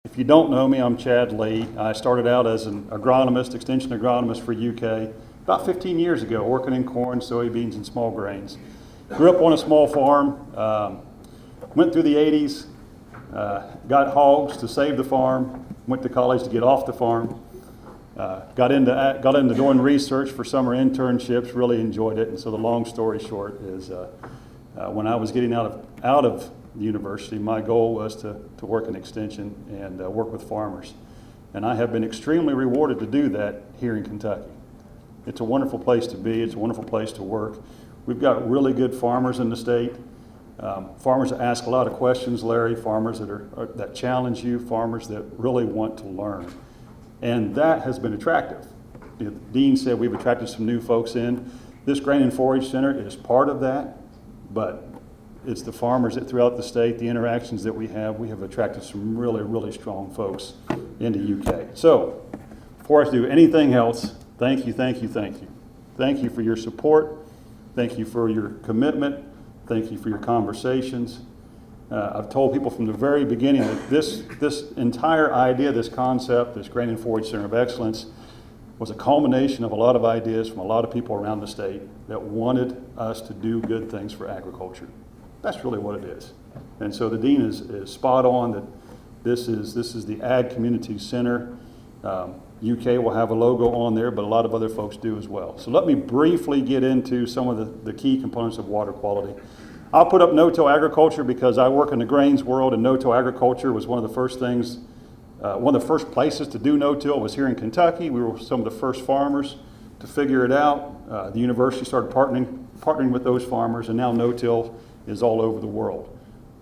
If you don't know me, I'm Chad Lee. I started out as an agronomist, extension agronomist for UK about 15 years ago, working in corn, soybeans, and small grains. Grew up on a small farm, went through the 80s, got hogs to save the farm, went to college to get off the farm, got into doing research for summer internships, really enjoyed it. And so the long story short is when I was getting out of the university, my goal was to work in extension and work with farmers. And I have been extremely rewarded to do that here in Kentucky. It's a wonderful place to be. It's a wonderful place to work. We've got really good farmers in the state. Farmers that ask a lot of questions, Larry, farmers that challenge you, farmers that really want to learn. And that has been attractive. The dean said we've attracted some new folks in. This Grain and Forage Center is part of that, but it's the farmers that throughout the state, the interactions that we have attracted some really, really strong folks into UK. So, before I do anything else, thank you, thank you, thank you. Thank you for your support. Thank you for your commitment. Thank you for your conversations. I've told people from the very beginning that this entire idea, this concept, this Grain and Forage Center of Excellence, was a culmination of a lot of ideas from a lot of people around the state that wanted us to do good things for agriculture. That's really what it is. And so the dean is spot on that this is the Ag Community Center. UK will have a logo on there, but a lot of other folks do as well. So let me briefly get into some of the key components of water quality. I'll put up no-till agriculture because I work in the grains world, and no-till agriculture was one of the first things, one of the first places to do no-till was here in Kentucky. We were some of the first farmers to figure it out. The university started partnering with those farmers, and now no-till is all over the world.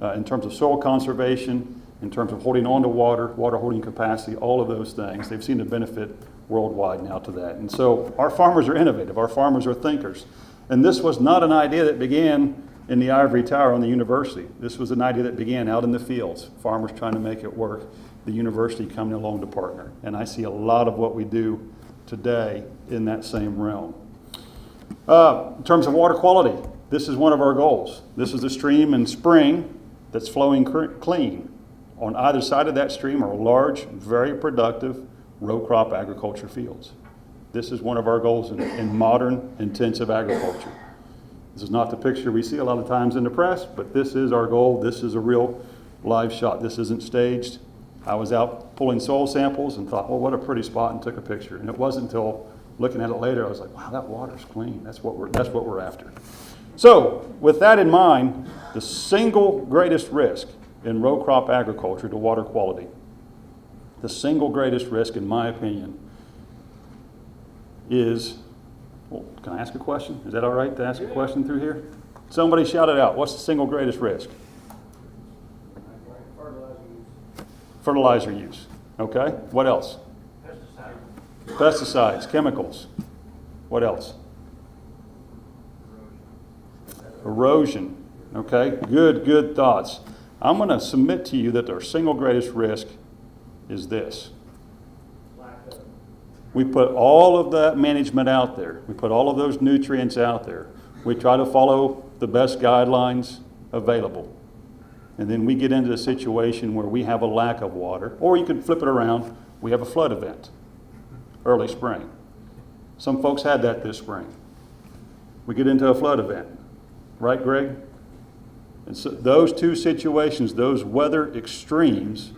In terms of soil conservation, in terms of holding on to water holding capacity, all of those things, they've seen the benefit worldwide now to that. And so our farmers are innovative, our farmers are thinkers. And this was not an idea that began in the ivory tower on the university. This was an idea that began out in the fields, farmers trying to make it work, the university coming along to partner. And I see a lot of what we do today in that same realm. In terms of water quality, this is one of our goals. This is a stream and spring that's flowing clean. On either side of that stream are large, very productive row crop agriculture fields. This is one of our goals in modern intensive agriculture. This is not the picture we see a lot of times in the press, but this is our goal. This is a real live shot. This isn't staged. I was out pulling soil samples and thought, well, what a pretty spot, and took a picture. And it wasn't until looking at it later, I was like, wow, that water's clean. That's what we're after. So with that in mind, the single greatest risk in row crop agriculture to water quality, the single greatest risk, in my opinion, is, well, can I ask a question? Is that all right to ask a question through here? Somebody shout it out. What's the single greatest risk? Fertilizer use. Okay. What else? Pesticides, chemicals. What else? Erosion. Okay. Good thoughts. I'm going to submit to you that our single greatest risk is this. We put all of that management out there. We put all of those nutrients out there. We try to follow the best guidelines available. And then we get into a situation where we have a lack of water, or you could flip it around, we have a flood event, early spring. Some folks had that this spring. We get into a flood event. Right, Greg? And so those two situations, those weather extremes,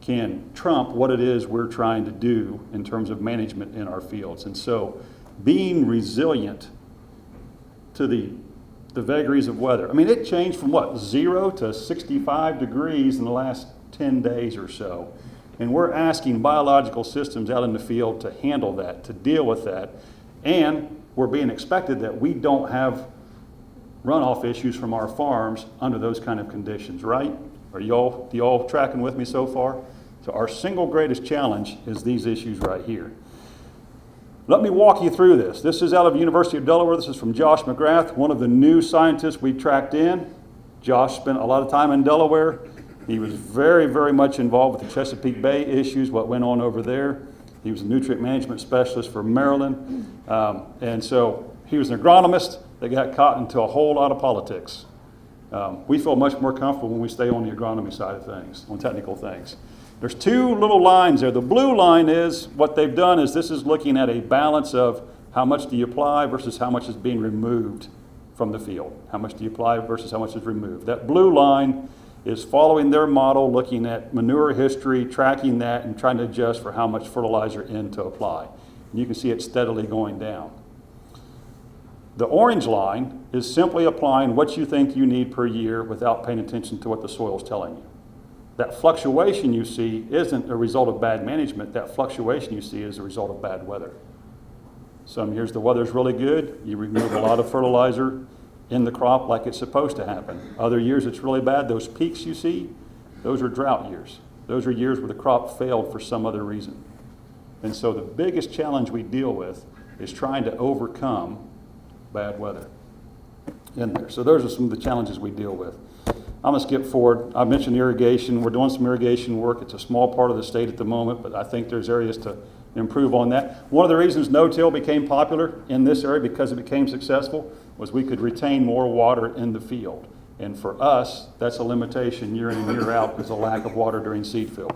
can trump what it is we're trying to do in terms of management in our fields. And so being resilient to the vagaries of weather. I mean, it changed from what, 0 to 65 degrees in the last 10 days or so. And we're asking biological systems out in the field to handle that, to deal with that. And we're being expected that we don't have runoff issues from our farms under those kind of conditions, right? Are y'all tracking with me so far? So our single greatest challenge is these issues right here. Let me walk you through this. This is out of University of Delaware. This is from Josh McGrath, one of the new scientists we tracked in. Josh spent a lot of time in Delaware. He was very, very much involved with the Chesapeake Bay issues, what went on over there. He was a nutrient management specialist for Maryland. And so he was an agronomist that got caught into a whole lot of politics. We feel much more comfortable when we stay on the agronomy side of things, on technical things. There's two little lines there. The blue line is, what they've done is this is looking at a balance of how much do you apply versus how much is being removed from the field. How much do you apply versus how much is removed. That blue line is following their model, looking at manure history, tracking that, and trying to adjust for how much fertilizer in to apply. And you can see it steadily going down. The orange line is simply applying what you think you need per year without paying attention to what the soil is telling you. That fluctuation you see isn't a result of bad management. That fluctuation you see is a result of bad weather. Some years the weather's really good, you remove a lot of fertilizer in the crop like it's supposed to happen. Other years it's really bad. Those peaks you see, those are drought years. Those are years where the crop failed for some other reason. And so the biggest challenge we deal with is trying to overcome bad weather in there. So those are some of the challenges we deal with. I'm going to skip forward. I mentioned irrigation. We're doing some irrigation work. It's a small part of the state at the moment, but I think there's areas to improve on that. One of the reasons no-till became popular in this area, because it became successful, was we could retain more water in the field. And for us, that's a limitation year in and year out, is a lack of water during seed fill.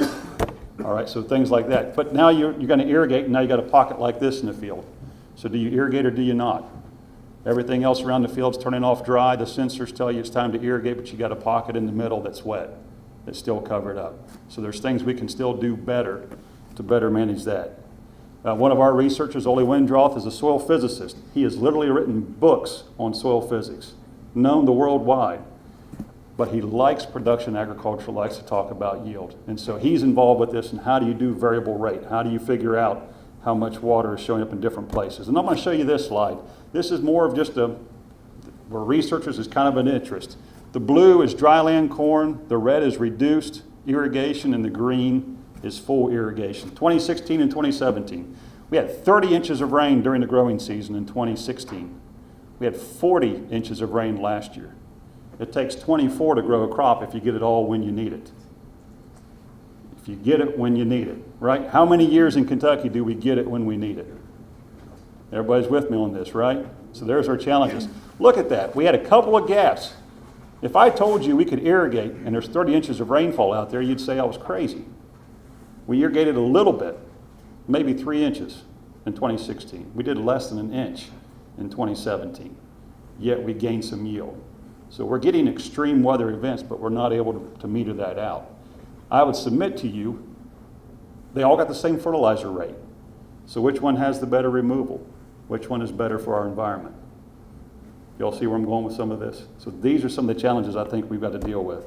All right, so things like that. But now you're going to irrigate, and now you got a pocket like this in the field. So do you irrigate or do you not? Everything else around the field's turning off dry. The sensors tell you it's time to irrigate, but you got a pocket in the middle that's wet, that's still covered up. So there's things we can still do better to better manage that. One of our researchers, Ole Windroth, is a soil physicist. He has literally written books on soil physics, known the worldwide. But he likes production agriculture, likes to talk about yield. And so he's involved with this, and how do you do variable rate? How do you figure out how much water is showing up in different places? And I'm going to show you this slide. This is more of just where researchers is kind of an interest. The blue is dryland corn, the red is reduced irrigation, and the green is full irrigation. 2016 and 2017. We had 30 inches of rain during the growing season in 2016. We had 40 inches of rain last year. It takes 24 to grow a crop if you get it all when you need it. If you get it when you need it, right? How many years in Kentucky do we get it when we need it? Everybody's with me on this, right? So there's our challenges. Look at that. We had a couple of gaps. If I told you we could irrigate and there's 30 inches of rainfall out there, you'd say I was crazy. We irrigated a little bit, maybe 3 inches in 2016. We did less than an inch in 2017, yet we gained some yield. So we're getting extreme weather events, but we're not able to meter that out. I would submit to you, they all got the same fertilizer rate. So which one has the better removal? Which one is better for our environment? Y'all see where I'm going with some of this? So these are some of the challenges I think we've got to deal with.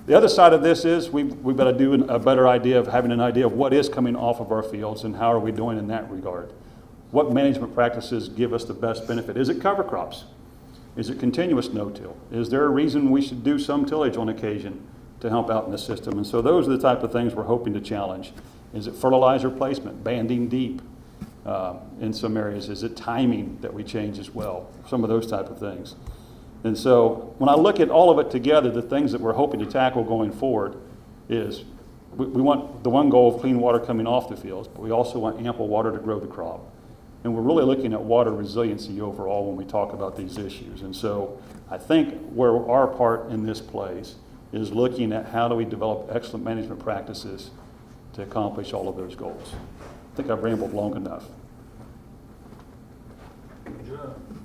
The other side of this is we've got to do a better idea of having an idea of what is coming off of our fields and how are we doing in that regard. What management practices give us the best benefit? Is it cover crops? Is it continuous no-till? Is there a reason we should do some tillage on occasion to help out in the system? And so those are the type of things we're hoping to challenge. Is it fertilizer placement, banding deep in some areas? Is it timing that we change as well? Some of those type of things. And so when I look at all of it together, the things that we're hoping to tackle going forward is we want the one goal of clean water coming off the fields, but we also want ample water to grow the crop. And we're really looking at water resiliency overall when we talk about these issues. And so I think where our part in this plays is looking at how do we develop excellent management practices to accomplish all of those goals. I think I've rambled long enough.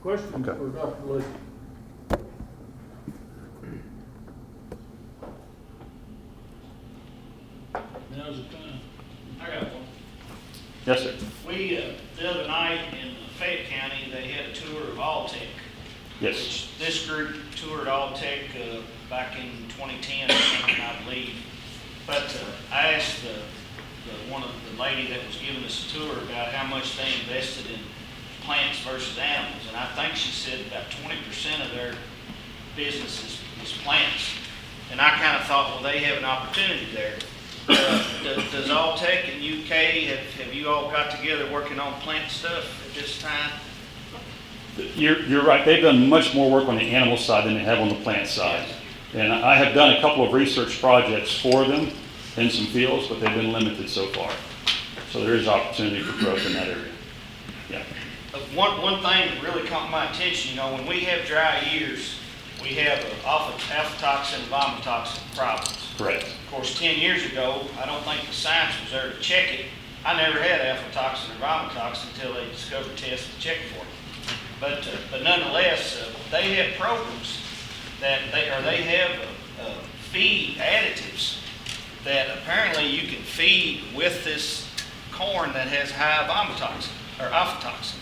Question Okay. for Dr. Lee. Now's the time. I got one. Yes, sir. We, the other night in Fayette County, they had a tour of Alltech. Yes. Which this group toured Alltech back in 2010 or something, I believe. But I asked one of the lady that was giving us a tour about how much they invested in plants versus animals. And I think she said about 20% of their business is plants. And I kind of thought, well, they have an opportunity there. Does Alltech in UK, have you all got together working on plant stuff at this time? You're right. They've done much more work on the animal side than they have on the plant side. And I have done a couple of research projects for them in some fields, but they've been limited so far. So there is opportunity for growth in that area. Yeah. One thing that really caught my attention, you know, when we have dry years, we have aflatoxin and vomitoxin problems. Correct. Of course, 10 years ago, I don't think the science was there to check it. I never had aflatoxin or vomitoxin until they discovered tests to check for it. But nonetheless, they have programs that they have feed additives that apparently you can feed with this corn that has high vomitoxin or aflatoxin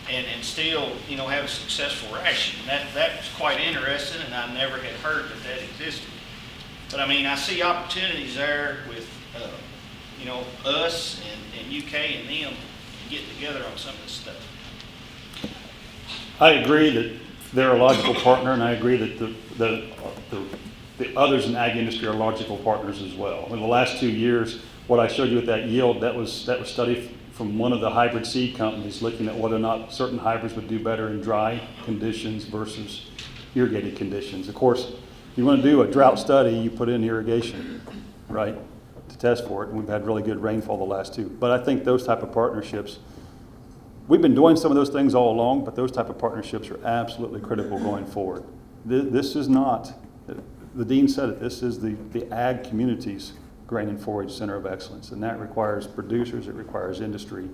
and still, have a successful ration. That's quite interesting, and I never had heard that existed. But I mean, I see opportunities there with, us and UK and them getting together on some of this stuff. I agree that they're a logical partner, and I agree that the others in ag industry are logical partners as well. In the last 2 years, what I showed you with that yield, that was studied from one of the hybrid seed companies looking at whether or not certain hybrids would do better in dry conditions versus irrigated conditions. Of course, if you want to do a drought study, you put in irrigation, right, to test for it, and we've had really good rainfall the last two. But I think those type of partnerships, we've been doing some of those things all along, but those type of partnerships are absolutely critical going forward. This is not, the dean said it, this is the ag community's grain and forage center of excellence, and that requires producers, it requires industry,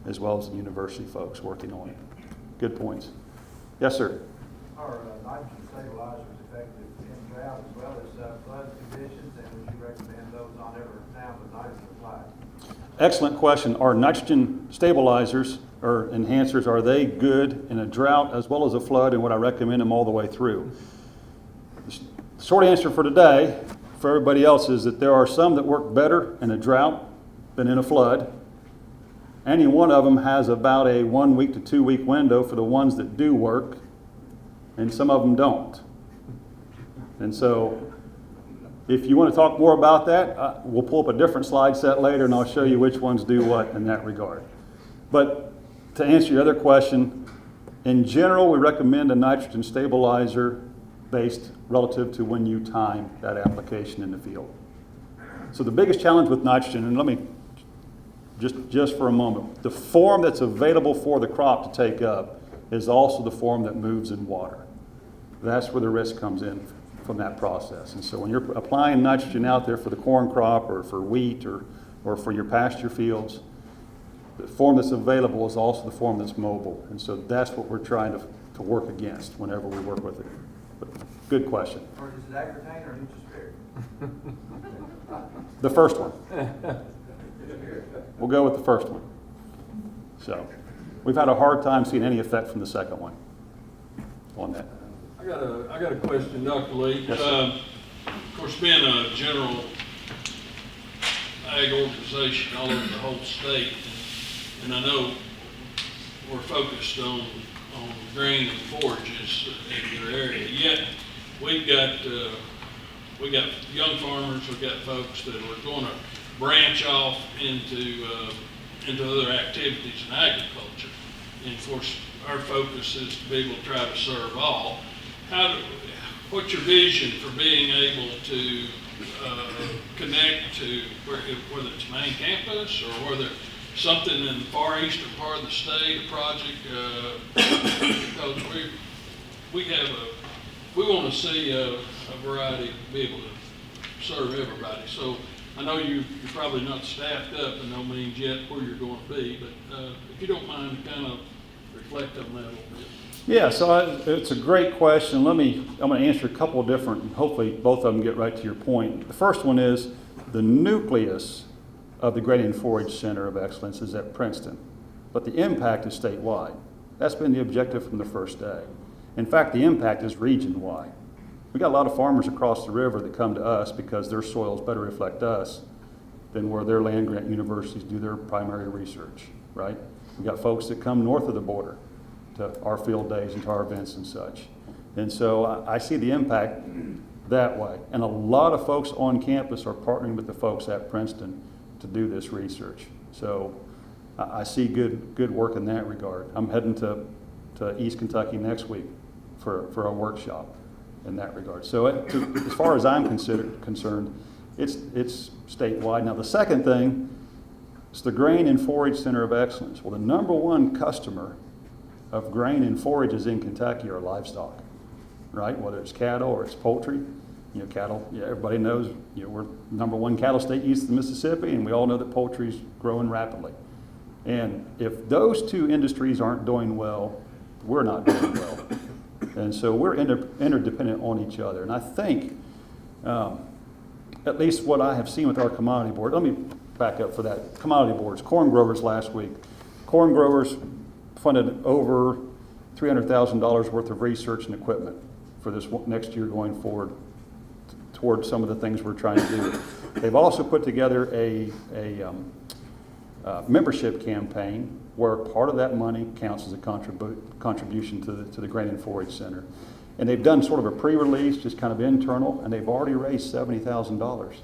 as well as the university folks working on it. Good points. Yes, sir. Are nitrogen stabilizers effective in drought as well as flood conditions, and would you recommend those on every pound of nitrogen applied? Excellent question. Are nitrogen stabilizers or enhancers, are they good in a drought as well as a flood, and would I recommend them all the way through? The short answer for today, for everybody else, is that there are some that work better in a drought than in a flood. Any one of them has about a 1 week to 2 week window for the ones that do work, and some of them don't. And so, if you want to talk more about that, we'll pull up a different slide set later, and I'll show you which ones do what in that regard. But to answer your other question, in general, we recommend a nitrogen stabilizer based relative to when you time that application in the field. So the biggest challenge with nitrogen, and let me just for a moment, the form that's available for the crop to take up is also the form that moves in water. That's where the risk comes in from that process. And so when you're applying nitrogen out there for the corn crop or for wheat or for your pasture fields, the form that's available is also the form that's mobile. And so that's what we're trying to work against whenever we work with it. But good question. Or is it Agrotane or Nutrispirit? The first one. We'll go with the first one. So we've had a hard time seeing any effect from the second one on that. I got a question, Dr. Lee. Yes, sir. Of course, being a general ag organization all over the whole state, and I know we're focused on grain and forages in your area. Yet we've got young farmers, we've got folks that are going to branch off into other activities in agriculture. And of course, our focus is to be able to try to serve all. What's your vision for being able to connect to whether it's main campus or whether something in the far eastern part of the state, a project, because we want to see a variety, be able to serve everybody. So I know you're probably not staffed up in no means yet where you're going to be, but if you don't mind to kind of reflect on that a little bit. Yeah, so it's a great question. I'm going to answer a couple of different, and hopefully both of them get right to your point. The first one is the nucleus of the Grain and Forage Center of Excellence is at Princeton, but the impact is statewide. That's been the objective from the first day. In fact, the impact is region-wide. We got a lot of farmers across the river that come to us because their soils better reflect us than where their land-grant universities do their primary research, right? We got folks that come north of the border to our field days and to our events and such. And so I see the impact that way. And a lot of folks on campus are partnering with the folks at Princeton to do this research. So I see good work in that regard. I'm heading to East Kentucky next week for a workshop in that regard. So as far as I'm concerned, it's statewide. Now the second thing is the Grain and Forage Center of Excellence. Well, the number one customer of grain and forages in Kentucky are livestock, right? Whether it's cattle or it's poultry. You know, cattle, yeah, everybody knows, you know, we're #1 cattle state east of the Mississippi, and we all know that poultry's growing rapidly. And if those two industries aren't doing well, we're not doing well. And so we're interdependent on each other. And I think, at least what I have seen with our commodity board, let me back up for that. Commodity boards, corn growers last week. Corn growers funded over $300,000 worth of research and equipment for this next year going forward towards some of the things we're trying to do. They've also put together a membership campaign where part of that money counts as a contribution to the Grain and Forage Center. And they've done sort of a pre-release, just kind of internal, and they've already raised $70,000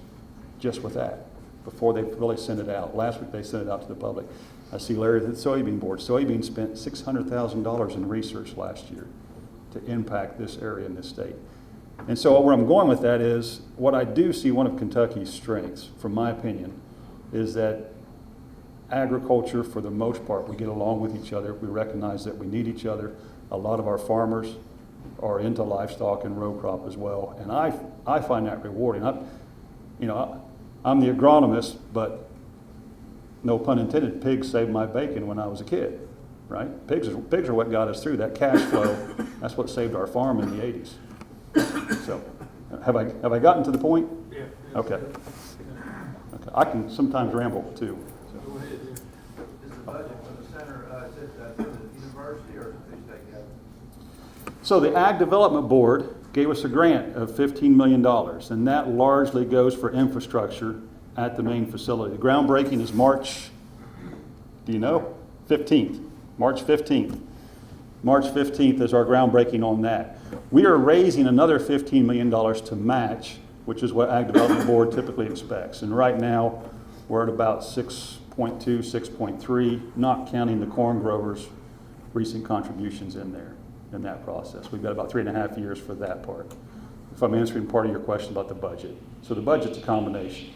just with that before they really sent it out. Last week they sent it out to the public. I see Larry at the soybean board. Soybean spent $600,000 in research last year to impact this area in this state. And so where I'm going with that is, what I do see one of Kentucky's strengths, from my opinion, is that agriculture, for the most part, we get along with each other. We recognize that we need each other. A lot of our farmers are into livestock and row crop as well, and I find that rewarding. I'm the agronomist, but no pun intended, pigs saved my bacon when I was a kid, right? Pigs are what got us through that cash flow. That's what saved our farm in the 80s. So, have I gotten to the point? Yeah. Okay. I can sometimes ramble too. Go ahead. Is the budget for the center, is it the university or is it the state government? So the Ag Development Board gave us a grant of $15 million, and that largely goes for infrastructure at the main facility. The groundbreaking is March, do you know? 15th, March 15th. March 15th is our groundbreaking on that. We are raising another $15 million to match, which is what Ag Development Board typically expects. And right now, we're at about 6.2, 6.3, not counting the corn growers' recent contributions in there, in that process. We've got about 3.5 years for that part, if I'm answering part of your question about the budget. So the budget's a combination.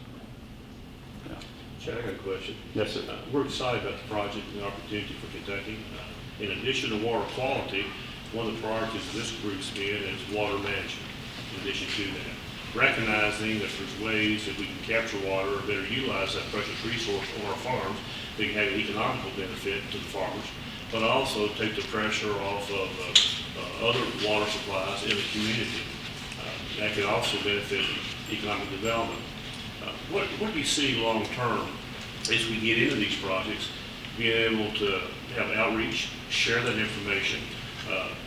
Yeah. Chad, I got a question. Yes, sir. We're excited about the project and the opportunity for Kentucky. In addition to water quality, one of the priorities of this group's been is water management. In addition to that, recognizing that there's ways that we can capture water or better utilize that precious resource on our farms that can have an economical benefit to the farmers, but also take the pressure off of other water supplies in the community. That could also benefit economic development. What do you see long term as we get into these projects, being able to have outreach, share that information,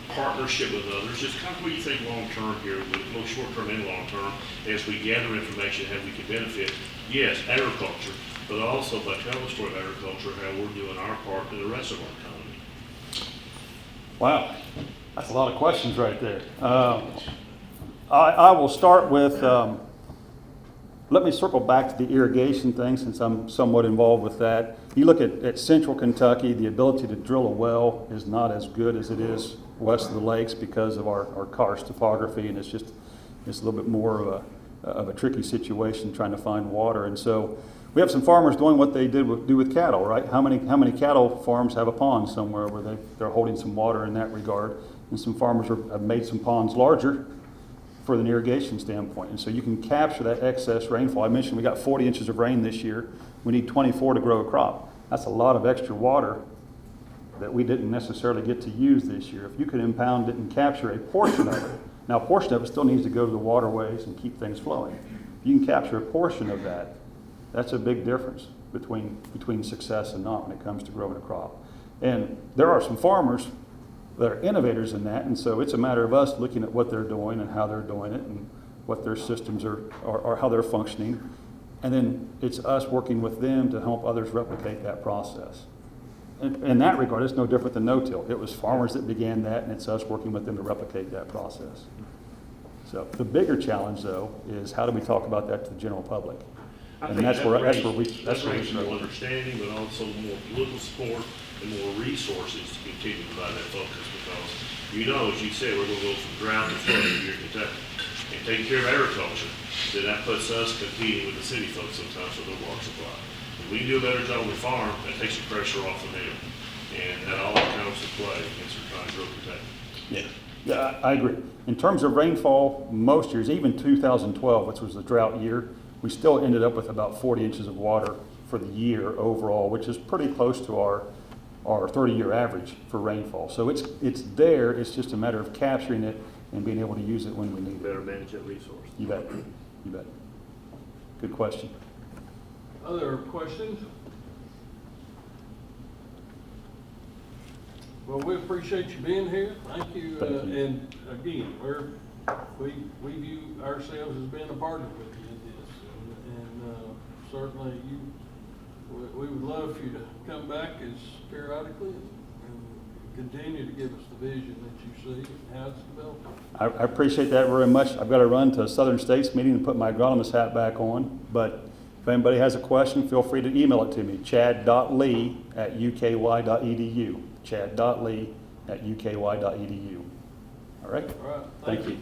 partnership with others, just kind of what you think long term here, both short term and long term, as we gather information, how we can benefit, yes, agriculture, but also by telling the story of agriculture, how we're doing our part in the rest of our economy. Wow, that's a lot of questions right there. I will start with, let me circle back to the irrigation thing, since I'm somewhat involved with that. You look at central Kentucky, the ability to drill a well is not as good as it is west of the lakes because of our karst topography, and it's a little bit more of a tricky situation trying to find water. And so we have some farmers doing what they do with cattle, right? How many cattle farms have a pond somewhere where they're holding some water in that regard? And some farmers have made some ponds larger for an irrigation standpoint. And so you can capture that excess rainfall. I mentioned we got 40 inches of rain this year. We need 24 to grow a crop. That's a lot of extra water that we didn't necessarily get to use this year. If you could impound it and capture a portion of it, now a portion of it still needs to go to the waterways and keep things flowing. If you can capture a portion of that, that's a big difference between success and not when it comes to growing a crop. And there are some farmers that are innovators in that, and so it's a matter of us looking at what they're doing and how they're doing it and what their systems are how they're functioning. And then it's us working with them to help others replicate that process. In that regard, it's no different than no-till. It was farmers that began that, and it's us working with them to replicate that process. So the bigger challenge, though, is how do we talk about that to the general public? And that's where we more understanding, but also more political support and more resources to continue to provide that focus, because as you said, we're going to go from drought to flood here in Kentucky, and taking care of agriculture, then that puts us competing with the city folks sometimes for their water supply. If we can do a better job on the farm, that takes the pressure off of them, and that all comes to play as we're trying to grow Kentucky. Yeah. Yeah, I agree. In terms of rainfall, most years, even 2012, which was the drought year, we still ended up with about 40 inches of water for the year overall, which is pretty close to our 30-year average for rainfall. So it's there, it's just a matter of capturing it and being able to use it when we need it. Better manage that resource. You bet, you bet. Good question. Other questions? Well, we appreciate you being here. Thank you. Thank you. And again, we view ourselves as being a partner with you in this. And certainly we would love for you to come back as periodically and continue to give us the vision that you see and how it's developing. I appreciate that very much. I've got to run to a Southern States meeting and put my agronomist hat back on, but if anybody has a question, feel free to email it to me, chad.lee@uky.edu, chad.lee@uky.edu. All right? All right. Thank you.